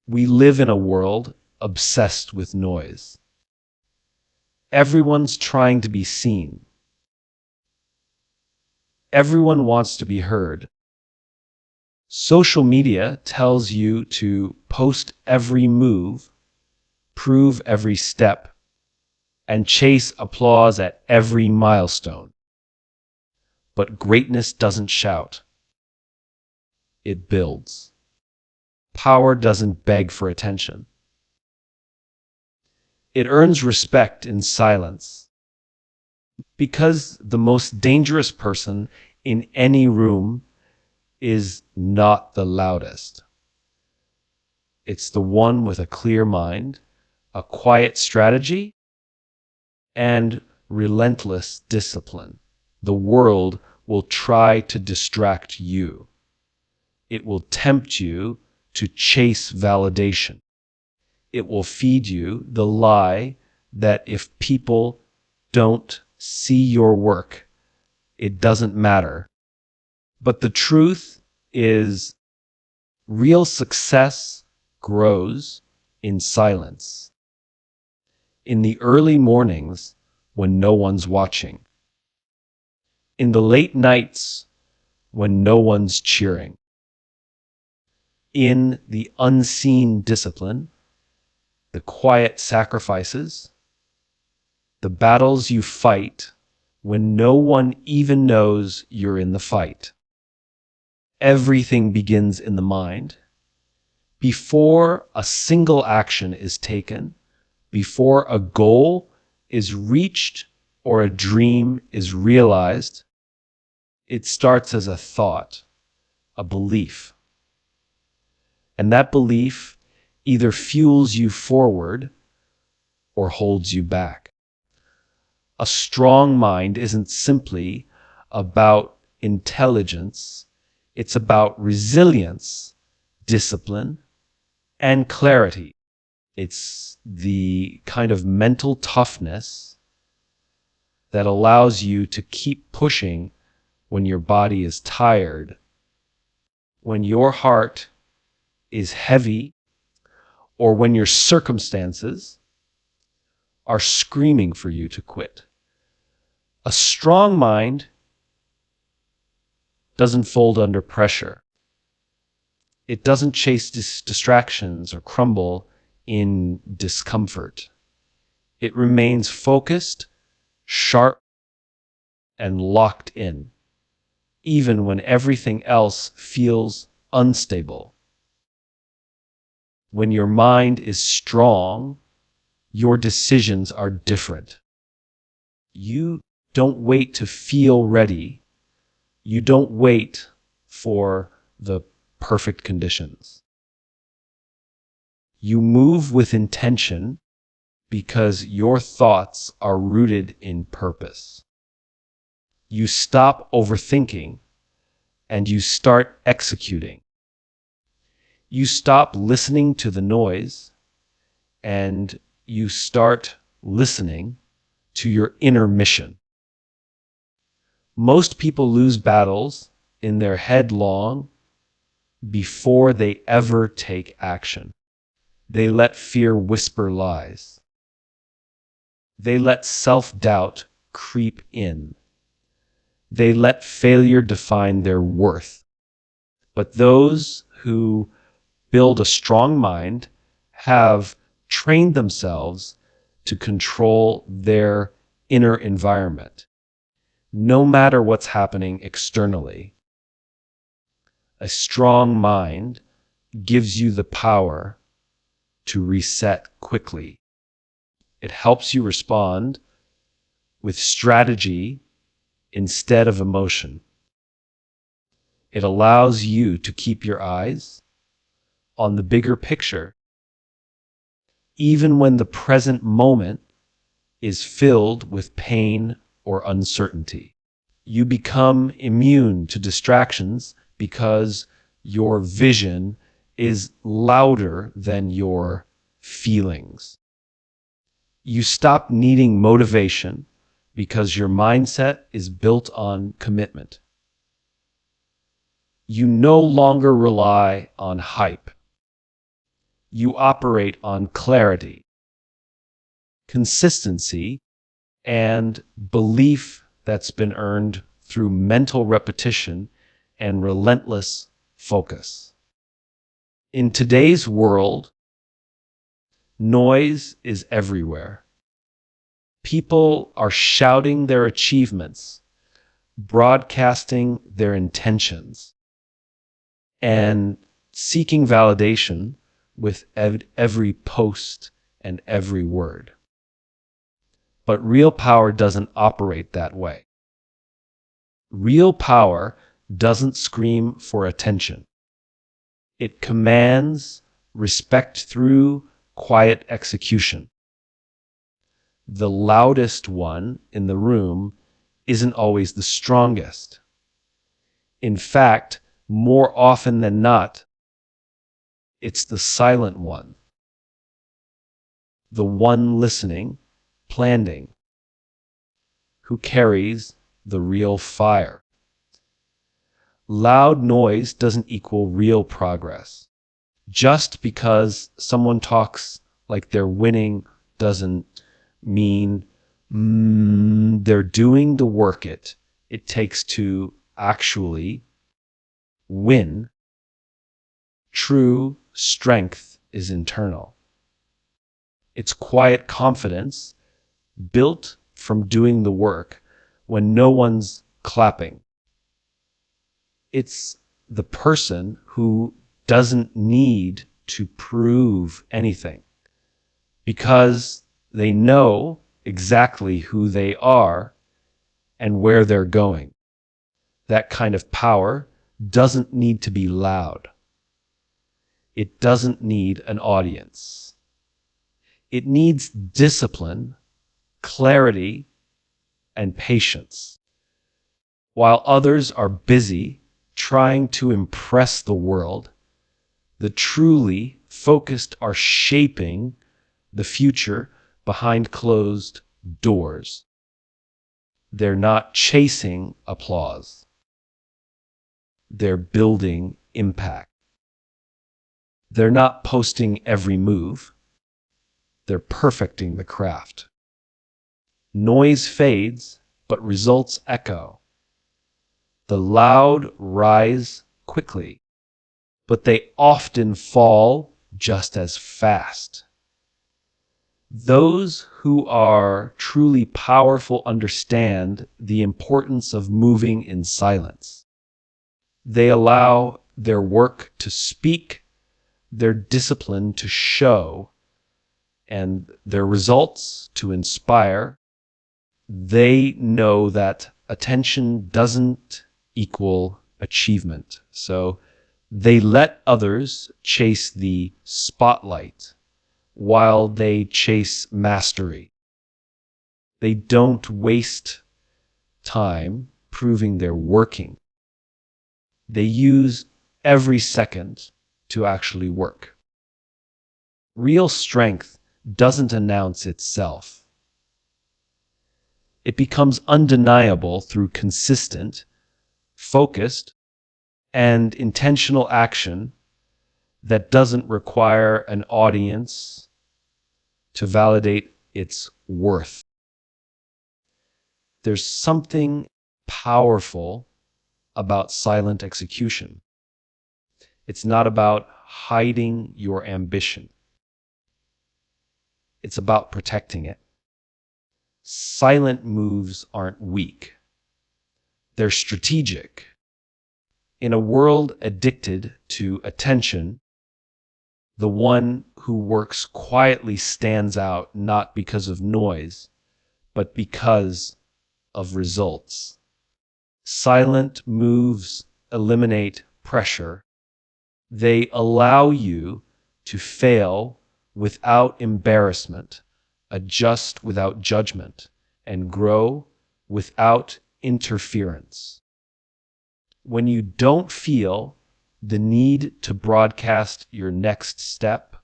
We live in a world obsessed with noise. Everyone's trying to be seen. Everyone wants to be heard. Social media tells you to post every move, prove every step, and chase applause at every milestone. But greatness doesn't shout. It builds. Power doesn't beg for attention. It earns respect in silence. Because the most dangerous person in any room is not the loudest. It's the one with a clear mind, a quiet strategy, and relentless discipline. The world will try to distract you. It will tempt you to chase validation. It will feed you the lie that if people don't see your work, it doesn't matter. But the truth is, real success grows in silence. In the early mornings when no one's watching. In the late nights when no one's cheering. In the unseen discipline, the quiet sacrifices, the battles you fight when no one even knows you're in the fight. Everything begins in the mind. Before a single action is taken, before a goal is reached or a dream is realized, it starts as a thought, a belief. And that belief either fuels you forward or holds you back. A strong mind isn't simply about intelligence, it's about resilience, discipline, and clarity. It's the kind of mental toughness that allows you to keep pushing when your body is tired, when your heart is heavy, or when your circumstances are screaming for you to quit. A strong mind doesn't fold under pressure. It doesn't chase distractions or crumble in discomfort. It remains focused, sharp, and locked in, even when everything else feels unstable. When your mind is strong, your decisions are different. You don't wait to feel ready. You don't wait for the perfect conditions. You move with intention because your thoughts are rooted in purpose. You stop overthinking and you start executing. You stop listening to the noise and you start listening to your inner mission. Most people lose battles in their head long before they ever take action. They let fear whisper lies. They let self-doubt creep in. They let failure define their worth. But those who build a strong mind have trained themselves to control their inner environment, no matter what's happening externally. A strong mind gives you the power to reset quickly. It helps you respond with strategy instead of emotion. It allows you to keep your eyes on the bigger picture, even when the present moment is filled with pain or uncertainty. You become immune to distractions because your vision is louder than your feelings. You stop needing motivation because your mindset is built on commitment. You no longer rely on hype. You operate on clarity, consistency, and belief that's been earned through mental repetition and relentless focus. In today's world, noise is everywhere. People are shouting their achievements, broadcasting their intentions, and seeking validation with every post and every word. But real power doesn't operate that way. Real power doesn't scream for attention. It commands respect through quiet execution. The loudest one in the room isn't always the strongest. In fact, more often than not, it's the silent one, the one listening, planning, who carries the real fire. Loud noise doesn't equal real progress. Just because someone talks like they're winning doesn't mean they're doing the work it takes to actually win. True strength is internal. It's quiet confidence built from doing the work when no one's clapping. It's the person who doesn't need to prove anything because they know exactly who they are and where they're going. That kind of power doesn't need to be loud. It doesn't need an audience. It needs discipline, clarity, and patience. While others are busy trying to impress the world, the truly focused are shaping the future behind closed doors. They're not chasing applause. They're building impact. They're not posting every move. They're perfecting the craft. Noise fades, but results echo. The loud rise quickly, but they often fall just as fast. Those who are truly powerful understand the importance of moving in silence. They allow their work to speak, their discipline to show, and their results to inspire. They know that attention doesn't equal achievement. So they let others chase the spotlight while they chase mastery. They don't waste time proving they're working. They use every second to actually work. Real strength doesn't announce itself. It becomes undeniable through consistent, focused, and intentional action that doesn't require an audience to validate its worth. There's something powerful about silent execution. It's not about hiding your ambition. It's about protecting it. Silent moves aren't weak. They're strategic. In a world addicted to attention, the one who works quietly stands out not because of noise, but because of results. Silent moves eliminate pressure. They allow you to fail without embarrassment, adjust without judgment, and grow without interference. When you don't feel the need to broadcast your next step,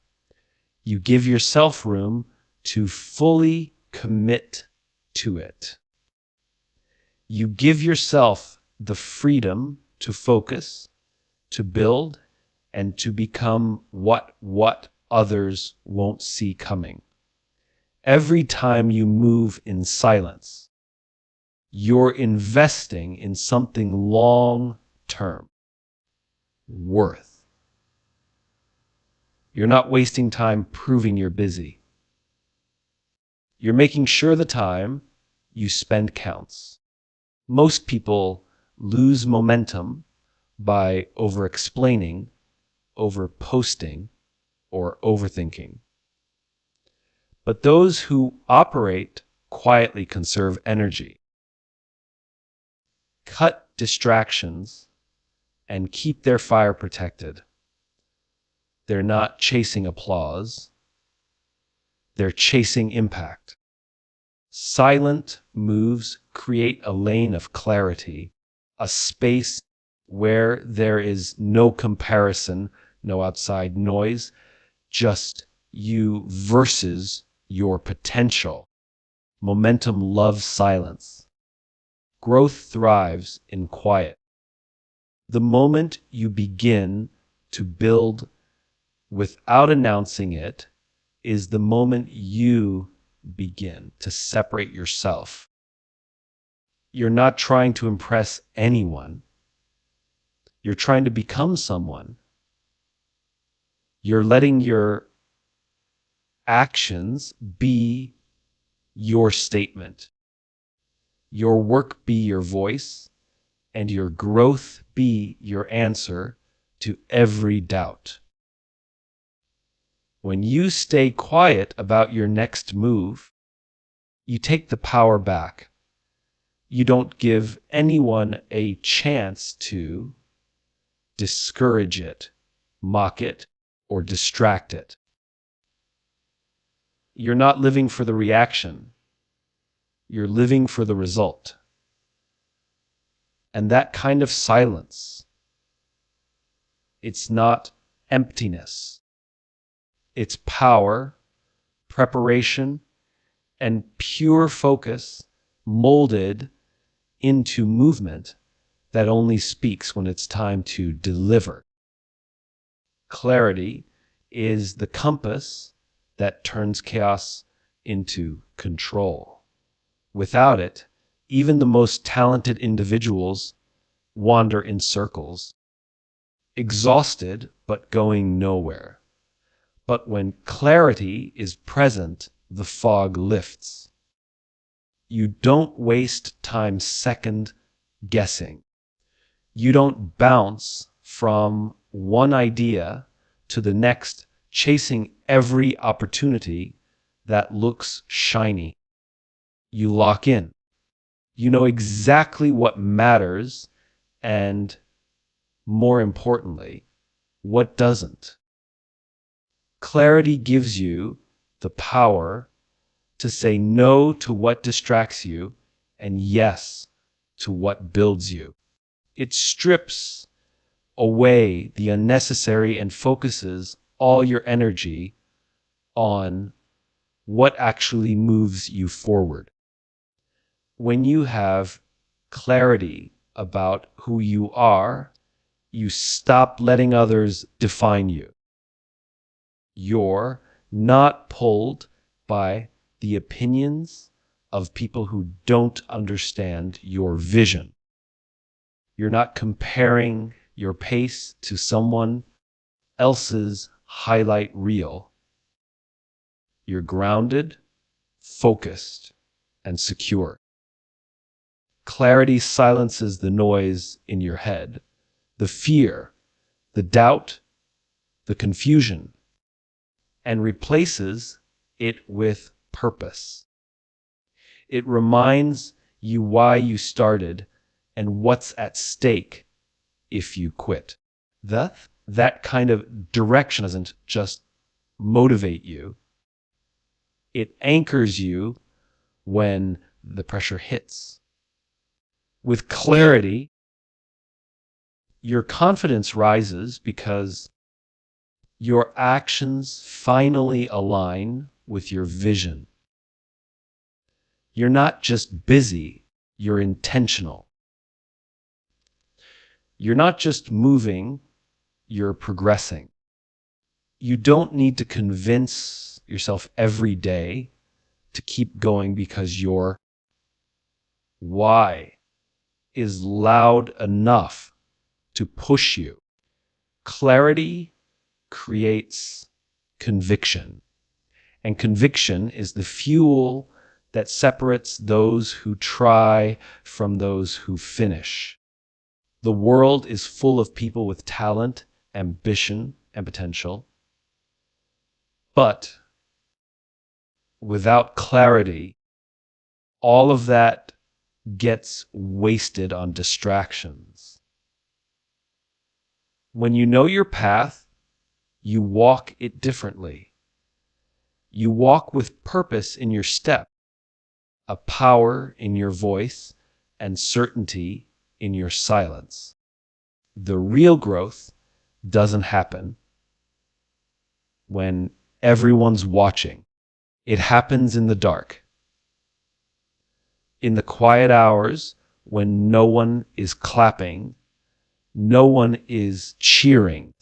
you give yourself room to fully commit to it. You give yourself the freedom to focus, to build, and to become what others won't see coming. Every time you move in silence, you're investing in something long-term, worth. You're not wasting time proving you're busy. You're making sure the time you spend counts. Most people lose momentum by over-explaining, over-posting, or overthinking. But those who operate quietly conserve energy, cut distractions, and keep their fire protected. They're not chasing applause. They're chasing impact. Silent moves create a lane of clarity, a space where there is no comparison, no outside noise, just you versus your potential. Momentum loves silence. Growth thrives in quiet. The moment you begin to build without announcing it is the moment you begin to separate yourself. You're not trying to impress anyone. You're trying to become someone. You're letting your actions be your statement, your work be your voice, and your growth be your answer to every doubt. When you stay quiet about your next move, you take the power back. You don't give anyone a chance to discourage it, mock it, or distract it. You're not living for the reaction. You're living for the result. And that kind of silence, it's not emptiness. It's power, preparation, and pure focus molded into movement that only speaks when it's time to deliver. Clarity is the compass that turns chaos into control. Without it, even the most talented individuals wander in circles, exhausted but going nowhere. But when clarity is present, the fog lifts. You don't waste time second guessing. You don't bounce from one idea to the next, chasing every opportunity that looks shiny. You lock in. You know exactly what matters and, more importantly, what doesn't. Clarity gives you the power to say no to what distracts you and yes to what builds you. It strips away the unnecessary and focuses all your energy on what actually moves you forward. When you have clarity about who you are, you stop letting others define you. You're not pulled by the opinions of people who don't understand your vision. You're not comparing your pace to someone else's highlight reel. You're grounded, focused, and secure. Clarity silences the noise in your head, the fear, the doubt, the confusion, and replaces it with purpose. It reminds you why you started and what's at stake if you quit. That kind of direction doesn't just motivate you. It anchors you when the pressure hits. With clarity, your confidence rises because your actions finally align with your vision. You're not just busy, you're intentional. You're not just moving, you're progressing. You don't need to convince yourself every day to keep going because your why is loud enough to push you. Clarity creates conviction, and conviction is the fuel that separates those who try from those who finish. The world is full of people with talent, ambition, and potential, but without clarity, all of that gets wasted on distractions. When you know your path, you walk it differently. You walk with purpose in your step, a power in your voice, and certainty in your silence. The real growth doesn't happen when everyone's watching. It happens in the dark, in the quiet hours when no one is clapping, no one is cheering,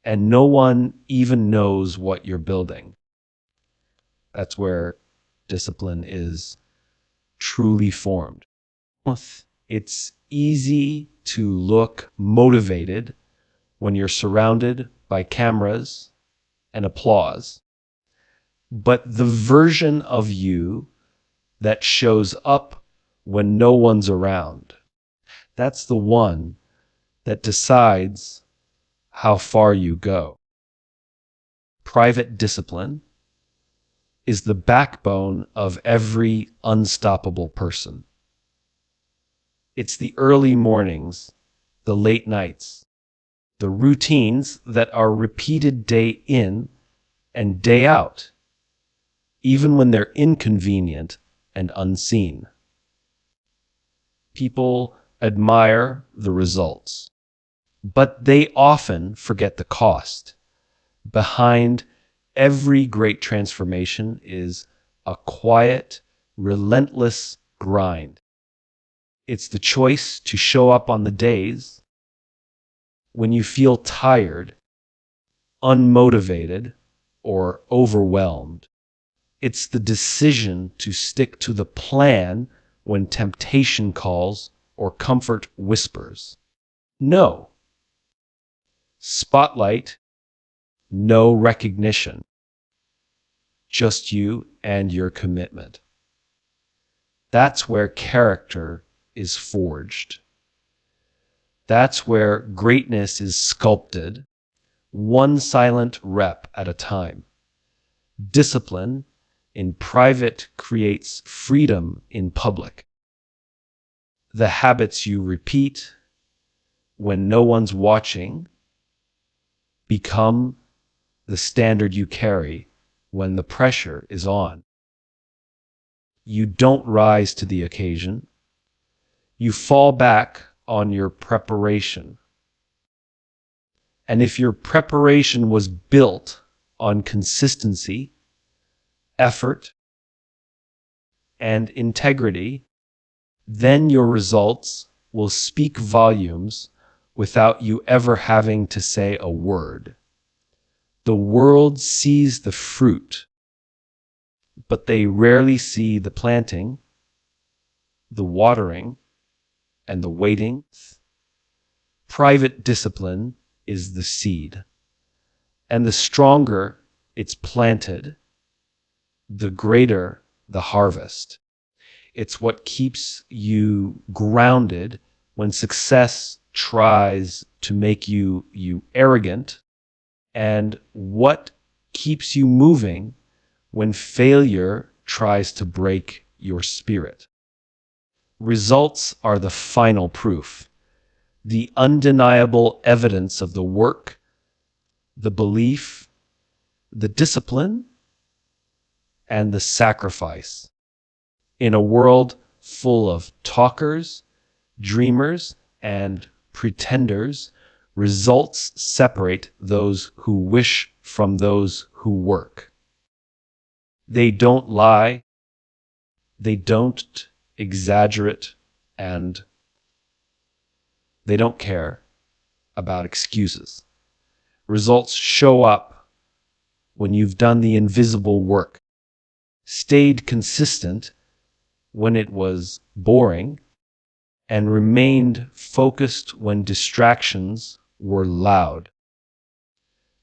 and no one even knows what you're building. That's where discipline is truly formed. It's easy to look motivated when you're surrounded by cameras and applause, but the version of you that shows up when no one's around, that's the one that decides how far you go. Private discipline is the backbone of every unstoppable person. It's the early mornings, the late nights, the routines that are repeated day in and day out, even when they're inconvenient and unseen. People admire the results, but they often forget the cost. Behind every great transformation is a quiet, relentless grind. It's the choice to show up on the days when you feel tired, unmotivated, or overwhelmed. It's the decision to stick to the plan when temptation calls or comfort whispers. No spotlight, no recognition, just you and your commitment. That's where character is forged. That's where greatness is sculpted, one silent rep at a time. Discipline in private creates freedom in public. The habits you repeat when no one's watching become the standard you carry when the pressure is on. You don't rise to the occasion. You fall back on your preparation. And if your preparation was built on consistency, effort, and integrity, then your results will speak volumes without you ever having to say a word. The world sees the fruit, but they rarely see the planting, the watering, and the waiting. Private discipline is the seed, and the stronger it's planted, the greater the harvest. It's what keeps you grounded when success tries to make you arrogant, and what keeps you moving when failure tries to break your spirit. Results are the final proof, the undeniable evidence of the work, the belief, the discipline, and the sacrifice. In a world full of talkers, dreamers, and pretenders, results separate those who wish from those who work. They don't lie, they don't exaggerate, and they don't care about excuses. Results show up when you've done the invisible work, stayed consistent when it was boring, and remained focused when distractions were loud.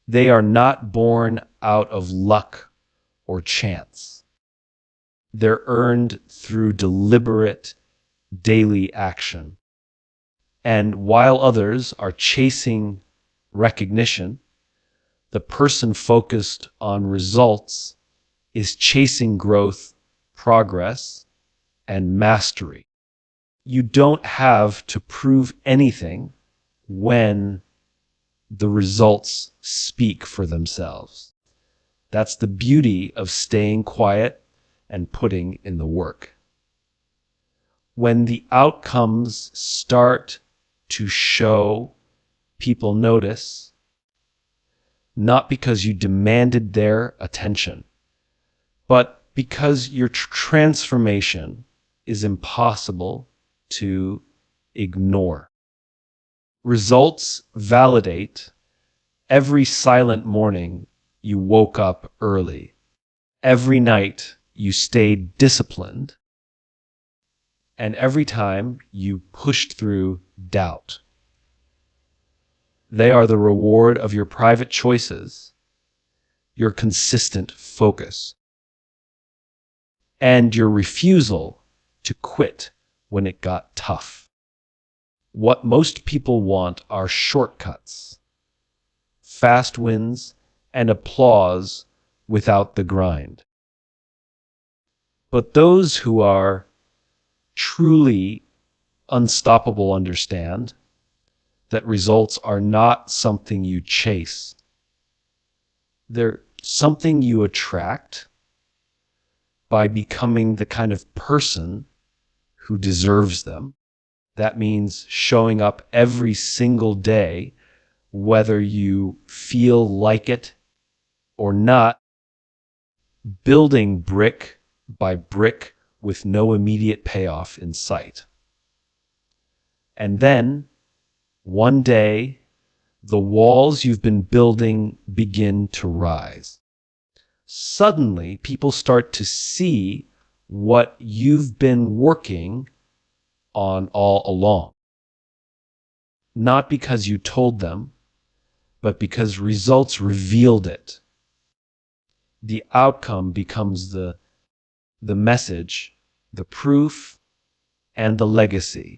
They are not born out of luck or chance. They're earned through deliberate daily action. And while others are chasing recognition, the person focused on results is chasing growth, progress, and mastery. You don't have to prove anything when the results speak for themselves. That's the beauty of staying quiet and putting in the work. When the outcomes start to show, people notice, not because you demanded their attention, but because your transformation is impossible to ignore. Results validate every silent morning you woke up early, every night you stayed disciplined, and every time you pushed through doubt. They are the reward of your private choices, your consistent focus, and your refusal to quit when it got tough. What most people want are shortcuts, fast wins, and applause without the grind. But those who are truly unstoppable understand that results are not something you chase. They're something you attract by becoming the kind of person who deserves them. That means showing up every single day, whether you feel like it or not, building brick by brick with no immediate payoff in sight. And then, one day, the walls you've been building begin to rise. Suddenly, people start to see what you've been working on all along. Not because you told them, but because results revealed it. The outcome becomes the message, the proof, and the legacy.